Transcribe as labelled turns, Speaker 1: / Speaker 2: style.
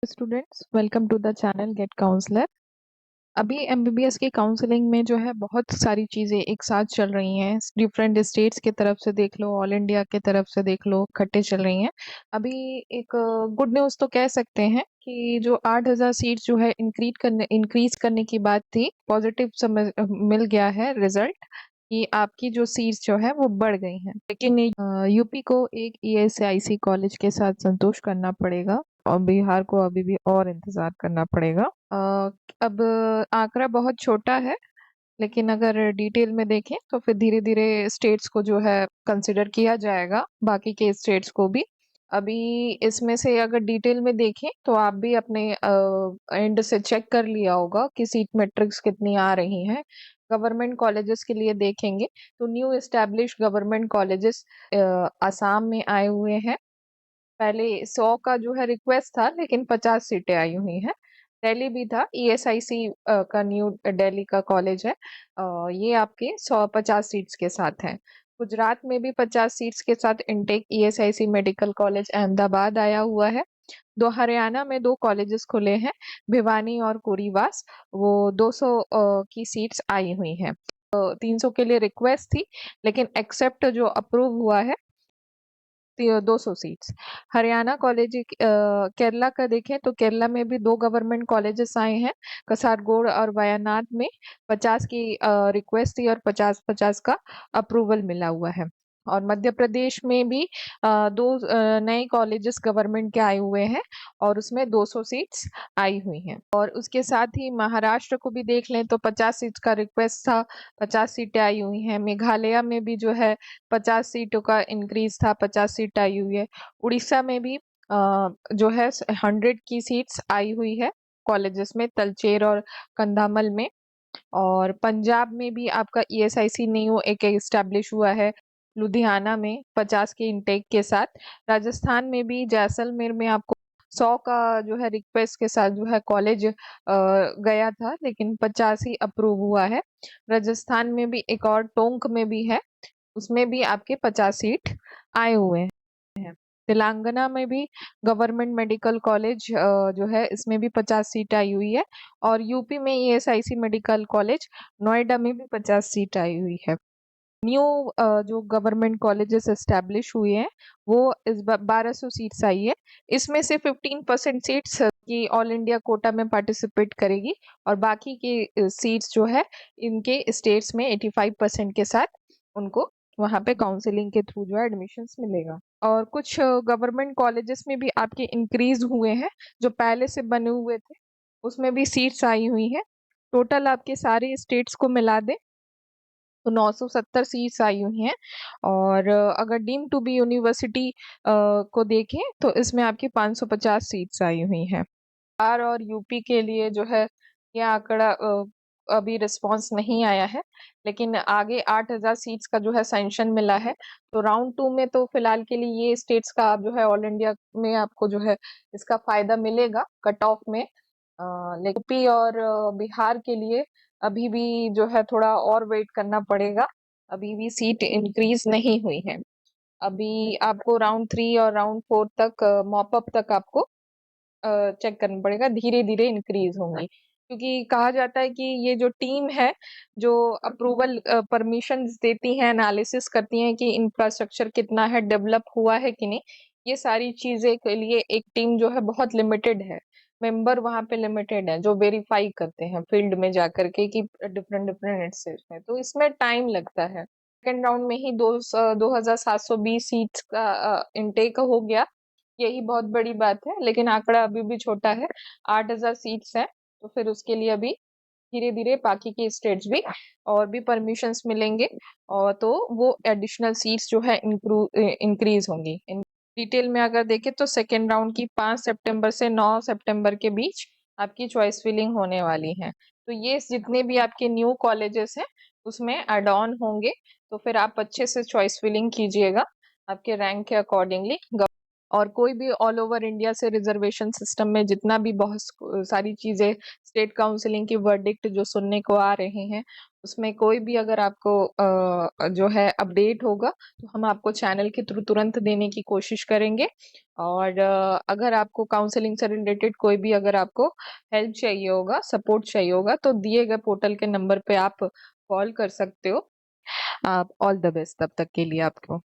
Speaker 1: Students, welcome to the channel get counsellor. अभी MBBS की counselling में जो है बहुत सारी चीजें एक साथ चल रही हैं। डिफरेंट स्टेट्स की तरफ से देख लो, ऑल इंडिया की तरफ से देख लो, इकट्ठे चल रही हैं। अभी एक गुड न्यूज तो कह सकते हैं कि जो 8,000 सीट जो है इंक्रीज करने की बात थी, पॉजिटिव समझ मिल गया है रिजल्ट कि आपकी जो सीट्स जो है वो बढ़ गई हैं। लेकिन यूपी को एक ईएसआईसी कॉलेज के साथ संतोष करना पड़ेगा और बिहार को अभी भी और इंतजार करना पड़ेगा। अब आंकड़ा बहुत छोटा है, लेकिन अगर डिटेल में देखें तो फिर धीरे धीरे स्टेट्स को जो है कंसिडर किया जाएगा, बाकी के स्टेट्स को भी। अभी इसमें से अगर डिटेल में देखें तो आप भी अपने एंड से चेक कर लिया होगा कि सीट मैट्रिक्स कितनी आ रही हैं। गवर्नमेंट कॉलेजेस के लिए देखेंगे तो new establish government colleges Assam में आए हुए हैं। पहले 100 का जो है रिक्वेस्ट था, लेकिन 50 सीटें आई हुई हैं। दिल्ली भी था, ईएसआईसी का न्यू दिल्ली का कॉलेज है। ये आपके 150 सीट्स के साथ है। गुजरात में भी 50 सीट्स के साथ intake ESIC medical college Ahmedabad आया हुआ है। दो हरियाणा में दो कॉलेजेस खुले हैं, भिवानी और कोरीवास। वो 200 की सीट्स आई हुई हैं। 300 के लिए रिक्वेस्ट थी, लेकिन एक्सेप्ट जो अप्रूव हुआ है 200 सीट्स। हरियाणा कॉलेज केरला का देखें तो केरला में भी दो गवर्नमेंट कॉलेजेस आए हैं, कसारगोड और वायनाड में 50 की रिक्वेस्ट थी और 50-50 का अप्रूवल मिला हुआ है। और मध्य प्रदेश में भी दो नए कॉलेजेस गवर्नमेंट के आए हुए हैं और उसमें 200 सीट्स आई हुई हैं। और उसके साथ ही महाराष्ट्र को भी देख लें तो 50 सीट्स का रिक्वेस्ट था, 50 सीटें आई हुई हैं। मेघालय में भी जो है 50 सीटों का इंक्रीज था, 50 सीट आई हुई है। उड़ीसा में भी जो है 100 की सीट्स आई हुई है कॉलेजेस में, तलचेर और कंधामल में। और पंजाब में भी आपका ईएसआईसी न्यू एक एस्टैब्लिश हुआ है, लुधियाना में 50 के इनटेक के साथ। राजस्थान में भी जैसलमेर में आपको 100 का जो है रिक्वेस्ट के साथ जो है कॉलेज गया था, लेकिन 50 ही अप्रूव हुआ है। राजस्थान में भी एक और टोंक में भी है, उसमें भी आपके 50 सीट आए हुए हैं। तेलंगाना में भी गवर्नमेंट मेडिकल कॉलेज जो है इसमें भी 50 सीट आई हुई है। और यूपी में ईएसआईसी मेडिकल कॉलेज नोएडा में भी 50 सीट आई हुई है। न्यू जो गवर्नमेंट कॉलेजेस एस्टैब्लिश हुए हैं वो इस बार 1200 सीट्स आई है। इसमें से 15% सीट्स की ऑल इंडिया कोटा में पार्टिसिपेट करेगी और बाकी की सीट्स जो है इनके स्टेट्स में 85% के साथ उनको वहां पे काउंसलिंग के थ्रू जो है एडमिशन्स मिलेगा। और कुछ गवर्नमेंट कॉलेजेस में भी आपके इंक्रीज हुए हैं, जो पहले से बने हुए थे उसमें भी सीट्स आई हुई हैं। टोटल आपके सारे स्टेट्स को मिला दे तो 970 सीट्स आई हुई हैं। और अगर डीम टू बी यूनिवर्सिटी को देखें तो इसमें आपकी 550 सीट्स आई हुई हैं। बिहार और यूपी के लिए जो है ये आंकड़ा अभी रिस्पांस नहीं आया है, लेकिन आगे 8,000 सीट्स का जो है सैंक्शन मिला है। तो राउंड 2 में तो फिलहाल के लिए ये स्टेट्स का आप जो है ऑल इंडिया में आपको जो है इसका फायदा मिलेगा कट ऑफ में। लेकिन यूपी और बिहार के लिए अभी भी जो है थोड़ा और वेट करना पड़ेगा, अभी भी सीट इंक्रीज नहीं हुई है। अभी आपको राउंड 3 और राउंड 4 तक मॉप अप तक आपको चेक करना पड़ेगा, धीरे धीरे इंक्रीज होंगी। क्योंकि कहा जाता है कि ये जो टीम है जो अप्रूवल परमिशन देती है, एनालिसिस करती है कि इंफ्रास्ट्रक्चर कितना है, डेवलप हुआ है कि नहीं, ये सारी चीजें के लिए एक टीम जो है बहुत लिमिटेड है। मेंबर वहां पे लिमिटेड है जो वेरीफाई करते हैं फील्ड में जाकर के कि डिफरेंट डिफरेंट स्टेट्स में, तो इसमें टाइम लगता है। सेकेंड राउंड में ही 2,720 सीट्स का इनटेक हो गया, यही बहुत बड़ी बात है। लेकिन आंकड़ा अभी भी छोटा है, 8,000 सीट्स है, तो फिर उसके लिए अभी धीरे धीरे बाकी के स्टेट्स भी और भी परमिशंस मिलेंगे और तो वो एडिशनल सीट्स जो है इंक्रीज होंगी। इन डिटेल में अगर देखें तो सेकेंड राउंड की 5 सितंबर से 9 सितंबर के बीच आपकी चॉइस फिलिंग होने वाली है। तो ये जितने भी आपके न्यू कॉलेजेस हैं उसमें एड ऑन होंगे, तो फिर आप अच्छे से चॉइस फिलिंग कीजिएगा आपके रैंक के अकॉर्डिंगली। और कोई भी ऑल ओवर इंडिया से रिजर्वेशन सिस्टम में जितना भी बहुत सारी चीजें स्टेट काउंसलिंग की वर्डिक्ट जो सुनने को आ रहे हैं उसमें कोई भी अगर आपको जो है अपडेट होगा तो हम आपको चैनल के थ्रू तुरंत देने की कोशिश करेंगे। और अगर आपको काउंसलिंग से रिलेटेड कोई भी अगर आपको हेल्प चाहिए होगा, सपोर्ट चाहिए होगा, तो दिए गए पोर्टल के नंबर पे आप कॉल कर सकते हो। आप ऑल द बेस्ट तब तक के लिए आपको।